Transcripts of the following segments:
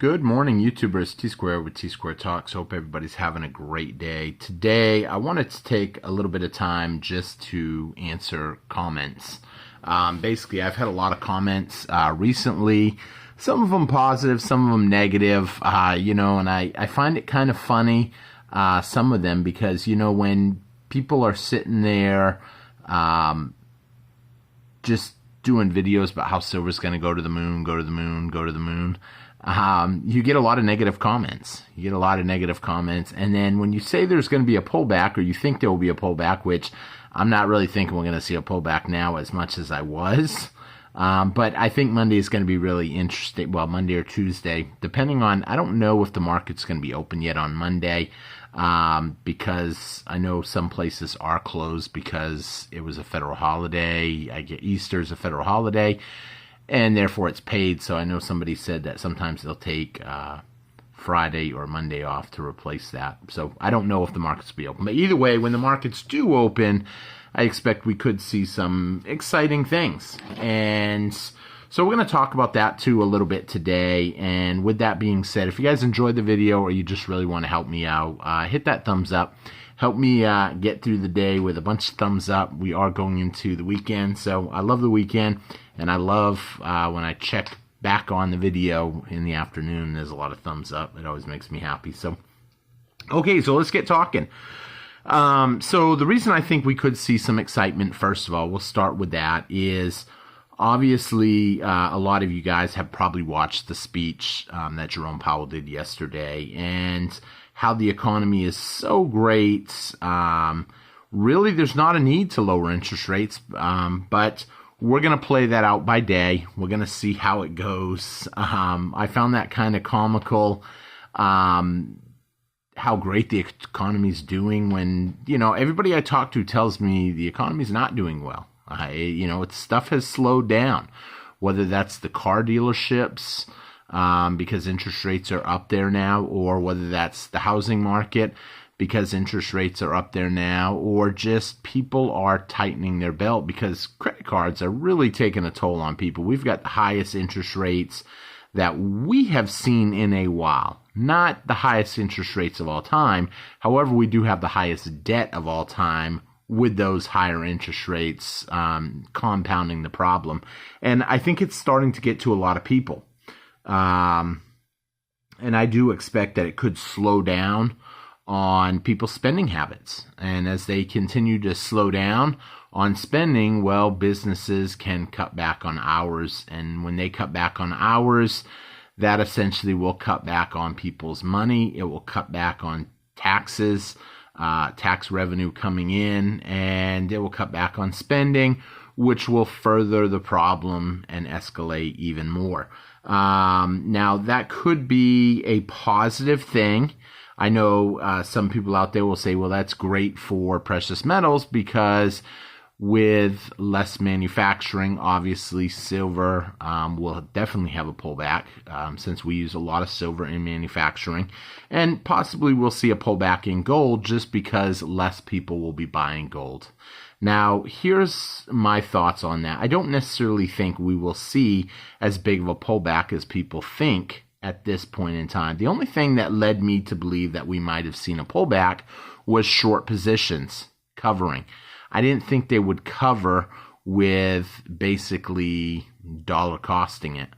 Good morning, YouTubers. T-Square with T-Square Talks. Hope everybody's having a great day. Today, I wanted to take a little bit of time just to answer comments. Basically, I've had a lot of comments recently. Some of them positive, some of them negative, and I find it kind of funny, some of them, because, when people are sitting there just doing videos about how silver's going to go to the moon, go to the moon, go to the moon, you get a lot of negative comments. And then when you say there's going to be a pullback, or you think there will be a pullback, which I'm not really thinking we're going to see a pullback now as much as I was. But I think Monday is going to be really interesting. Well, Monday or Tuesday, depending on, I don't know if the market's going to be open yet on Monday, because I know some places are closed because it was a federal holiday. I get Easter is a federal holiday, and therefore it's paid. So I know somebody said that sometimes they'll take Friday or Monday off to replace that. So I don't know if the markets will be open. But either way, when the markets do open, I expect we could see some exciting things. And so we're going to talk about that too a little bit today. And with that being said, if you guys enjoyed the video or you just really want to help me out, hit that thumbs up. Help me get through the day with a bunch of thumbs up. We are going into the weekend, so I love the weekend. And I love when I check back on the video in the afternoon, there's a lot of thumbs up. It always makes me happy. So, okay, so let's get talking. So the reason I think we could see some excitement, first of all, we'll start with that, is obviously a lot of you guys have probably watched the speech that Jerome Powell did yesterday, and how the economy is so great. Really, there's not a need to lower interest rates, but we're going to play that out by day. We're going to see how it goes. I found that kind of comical, how great the economy's doing when, everybody I talk to tells me the economy's not doing well. Stuff has slowed down, whether that's the car dealerships, because interest rates are up there now, or whether that's the housing market because interest rates are up there now, or just people are tightening their belt because credit cards are really taking a toll on people. We've got the highest interest rates that we have seen in a while. Not the highest interest rates of all time. However, we do have the highest debt of all time, with those higher interest rates compounding the problem. And I think it's starting to get to a lot of people. And I do expect that it could slow down on people's spending habits. And as they continue to slow down on spending, well, businesses can cut back on hours. And when they cut back on hours, that essentially will cut back on people's money. It will cut back on taxes, tax revenue coming in, and it will cut back on spending, which will further the problem and escalate even more. Now, that could be a positive thing. I know some people out there will say, well, that's great for precious metals because with less manufacturing, obviously silver will definitely have a pullback since we use a lot of silver in manufacturing. And possibly we'll see a pullback in gold just because less people will be buying gold. Now, here's my thoughts on that. I don't necessarily think we will see as big of a pullback as people think at this point in time. The only thing that led me to believe that we might have seen a pullback was short positions covering. I didn't think they would cover with basically dollar costing it,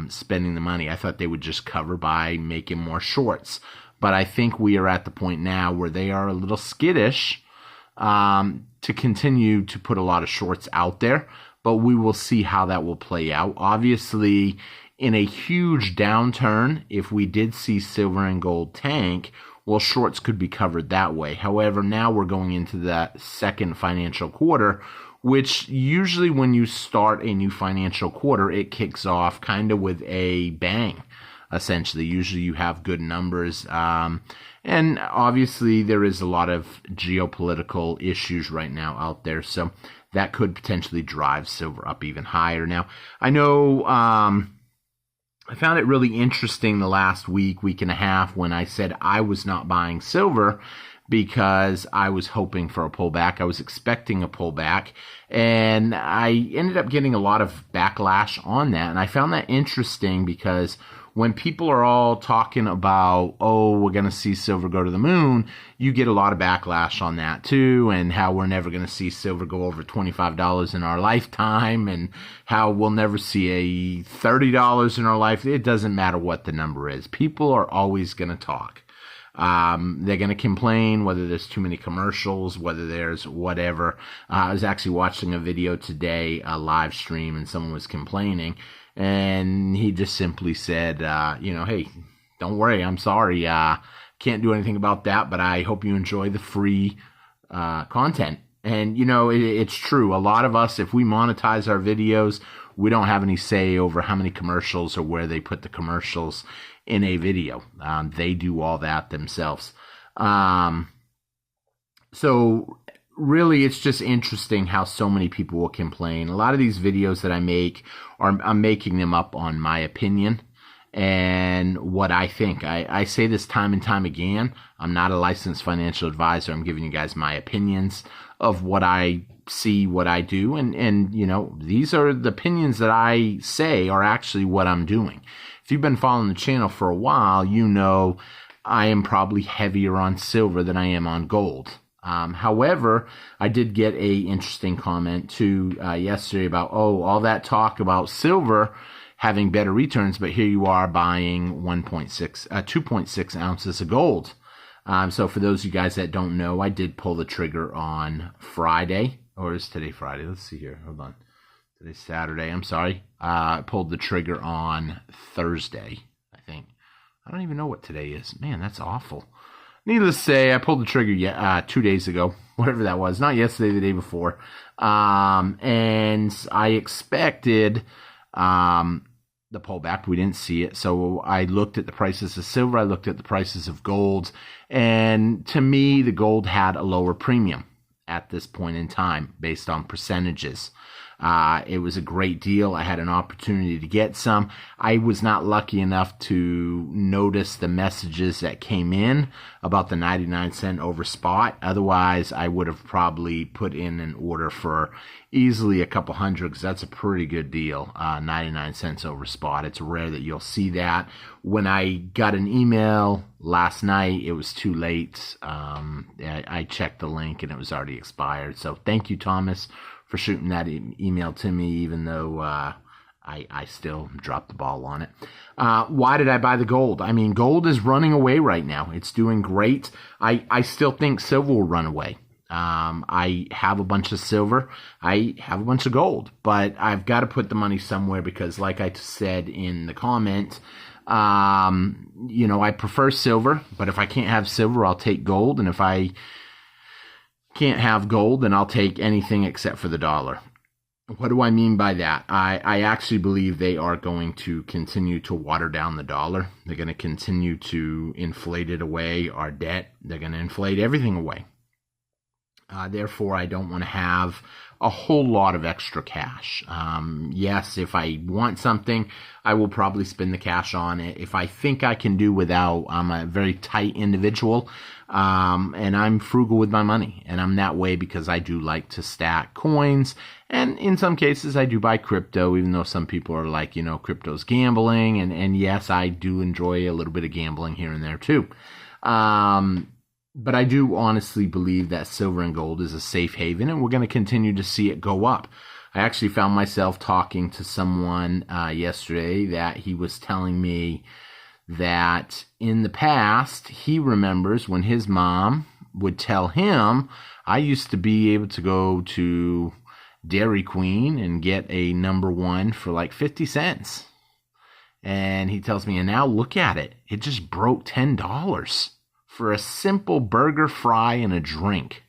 spending the money. I thought they would just cover by making more shorts. But I think we are at the point now where they are a little skittish to continue to put a lot of shorts out there. But we will see how that will play out. Obviously, in a huge downturn, if we did see silver and gold tank, well, shorts could be covered that way. However, now we're going into that second financial quarter, which usually when you start a new financial quarter, it kicks off kind of with a bang, essentially. Usually you have good numbers. And obviously there is a lot of geopolitical issues right now out there. So that could potentially drive silver up even higher. Now, I know I found it really interesting the last week and a half when I said I was not buying silver because I was hoping for a pullback. I was expecting a pullback, and I ended up getting a lot of backlash on that. And I found that interesting because when people are all talking about, oh, we're going to see silver go to the moon, you get a lot of backlash on that too, and how we're never going to see silver go over $25 in our lifetime, and how we'll never see a $30 in our life. It doesn't matter what the number is. People are always going to talk. They're going to complain whether there's too many commercials, whether there's whatever. I was actually watching a video today, a live stream, and someone was complaining, and he just simply said, hey, don't worry, I'm sorry, can't do anything about that, but I hope you enjoy the free content. And, it's true. A lot of us, if we monetize our videos, we don't have any say over how many commercials or where they put the commercials in a video. They do all that themselves. So really, it's just interesting how so many people will complain. A lot of these videos that I make, I'm making them up on my opinion and what I think. I say this time and time again. I'm not a licensed financial advisor. I'm giving you guys my opinions of what I see, what I do. And these are the opinions that I say are actually what I'm doing. If you've been following the channel for a while, I am probably heavier on silver than I am on gold. However, I did get a interesting comment too yesterday about, all that talk about silver having better returns, but here you are buying 2.6 ounces of gold. So for those of you guys that don't know, I did pull the trigger on Friday, or is today Friday? Let's see here. Hold on. Today's Saturday. I'm sorry. I pulled the trigger on Thursday, I think. I don't even know what today is. Man, that's awful. Needless to say, I pulled the trigger 2 days ago, whatever that was. Not yesterday, the day before. And I expected the pullback. We didn't see it. So I looked at the prices of silver. I looked at the prices of gold. And to me, the gold had a lower premium at this point in time based on percentages. It was a great deal. I had an opportunity to get some. I was not lucky enough to notice the messages that came in about the 99-cent over spot. Otherwise, I would have probably put in an order for easily a couple hundred, because that's a pretty good deal, 99 cents over spot. It's rare that you'll see that. When I got an email last night, it was too late. I checked the link and it was already expired. So thank you, Thomas, for shooting that email to me, even though I still dropped the ball on it. Why did I buy the gold? I mean, gold is running away right now. It's doing great. I still think silver will run away. I have a bunch of silver. I have a bunch of gold, but I've got to put the money somewhere because, like I said in the comment, I prefer silver, but if I can't have silver, I'll take gold. And if I can't have gold, then I'll take anything except for the dollar. What do I mean by that? I actually believe they are going to continue to water down the dollar. They're going to continue to inflate it away, our debt. They're going to inflate everything away. Therefore, I don't want to have a whole lot of extra cash. Yes, if I want something, I will probably spend the cash on it. If I think I can do without, I'm a very tight individual, and I'm frugal with my money. And I'm that way because I do like to stack coins. And in some cases, I do buy crypto, even though some people are like, crypto's gambling. And yes, I do enjoy a little bit of gambling here and there too. But I do honestly believe that silver and gold is a safe haven, and we're going to continue to see it go up. I actually found myself talking to someone yesterday that he was telling me that in the past, he remembers when his mom would tell him, I used to be able to go to Dairy Queen and get a number one for like 50 cents. And he tells me, and now look at it. It just broke $10. For a simple burger, fry, and a drink.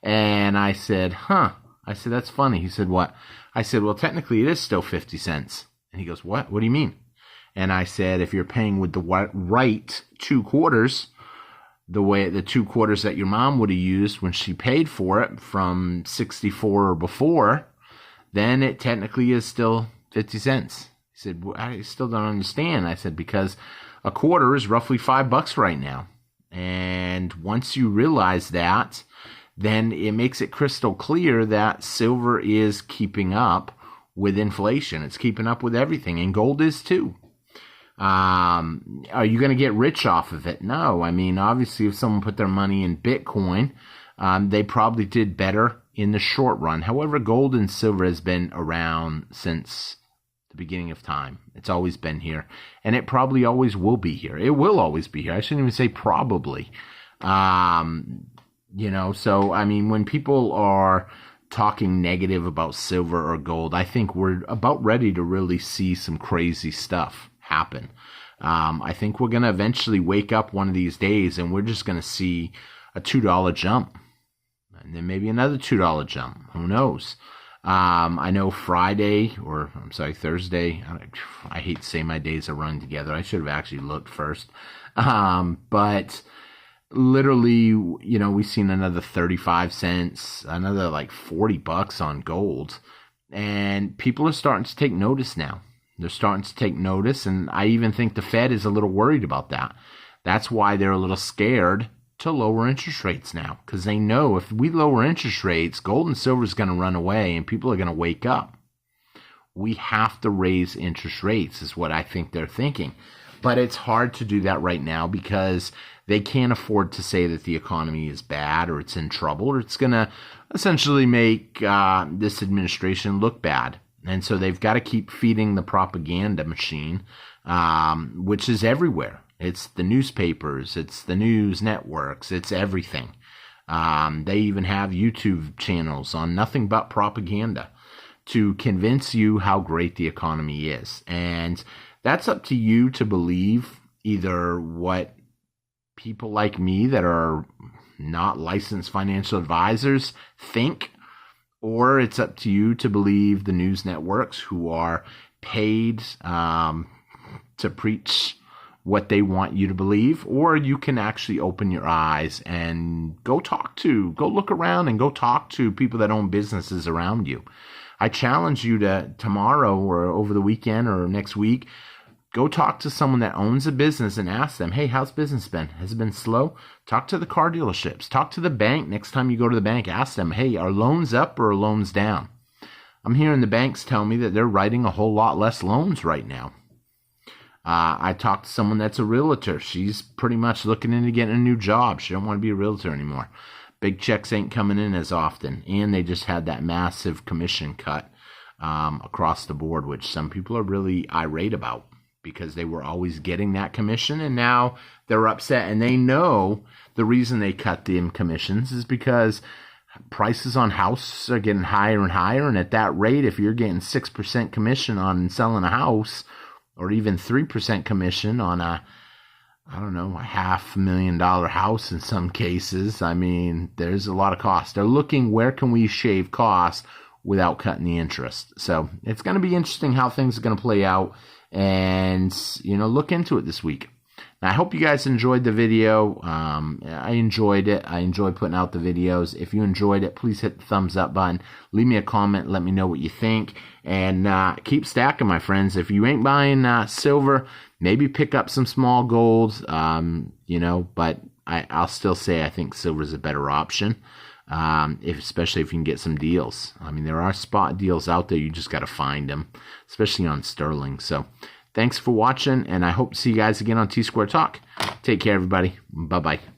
And I said, I said, that's funny. He said, what? I said, well, technically it is still 50 cents. And he goes, what? What do you mean? And I said, if you're paying with the right 2 quarters, the 2 quarters that your mom would have used when she paid for it from 64 or before, then it technically is still 50 cents. He said, well, I still don't understand. I said, because a quarter is roughly $5 right now. And once you realize that, then it makes it crystal clear that silver is keeping up with inflation. It's keeping up with everything, and gold is too. Are you going to get rich off of it? No. I mean, obviously, if someone put their money in Bitcoin, they probably did better in the short run. However, gold and silver has been around since the beginning of time. It's always been here, and it probably always will be here. It will always be here. I shouldn't even say probably. You know, so, I mean, when people are talking negative about silver or gold, I think we're about ready to really see some crazy stuff happen. I think we're going to eventually wake up one of these days and we're just going to see a $2 jump, and then maybe another $2 jump. Who knows? I know Thursday. I hate to say my days are running together. I should have actually looked first. But literally, you know, we've seen another 35 cents, another like $40 on gold, and people are starting to take notice now. They're starting to take notice, and I even think the Fed is a little worried about that. That's why they're a little scared to lower interest rates now, because they know if we lower interest rates, gold and silver is going to run away and people are going to wake up. We have to raise interest rates is what I think they're thinking. But it's hard to do that right now because they can't afford to say that the economy is bad or it's in trouble, or it's going to essentially make this administration look bad. And so they've got to keep feeding the propaganda machine, which is everywhere. It's the newspapers, it's the news networks, it's everything. They even have YouTube channels on nothing but propaganda to convince you how great the economy is. And that's up to you to believe either what people like me that are not licensed financial advisors think, or it's up to you to believe the news networks who are paid to preach what they want you to believe, or you can actually open your eyes and go look around and go talk to people that own businesses around you. I challenge you to tomorrow or over the weekend or next week, go talk to someone that owns a business and ask them, hey, how's business been? Has it been slow? Talk to the car dealerships. Talk to the bank. Next time you go to the bank, ask them, hey, are loans up or are loans down? I'm hearing the banks tell me that they're writing a whole lot less loans right now. I talked to someone that's a realtor. She's pretty much looking into getting a new job. She don't want to be a realtor anymore. Big checks ain't coming in as often. And they just had that massive commission cut across the board, which some people are really irate about because they were always getting that commission, and now they're upset. And they know the reason they cut the commissions is because prices on houses are getting higher and higher. And at that rate, if you're getting 6% commission on selling a house, or even 3% commission on a $500,000 house in some cases, I mean, there's a lot of cost. They're looking, where can we shave costs without cutting the interest? So it's going to be interesting how things are going to play out, and, you know, look into it this week. Now, I hope you guys enjoyed the video. I enjoyed it. I enjoy putting out the videos. If you enjoyed it, please hit the thumbs up button. Leave me a comment. Let me know what you think. And keep stacking, my friends. If you ain't buying silver, maybe pick up some small gold, you know, but I'll still say I think silver is a better option, especially if you can get some deals. I mean, there are spot deals out there. You just got to find them, especially on sterling. So thanks for watching, and I hope to see you guys again on T-Square Talk. Take care, everybody. Bye-bye.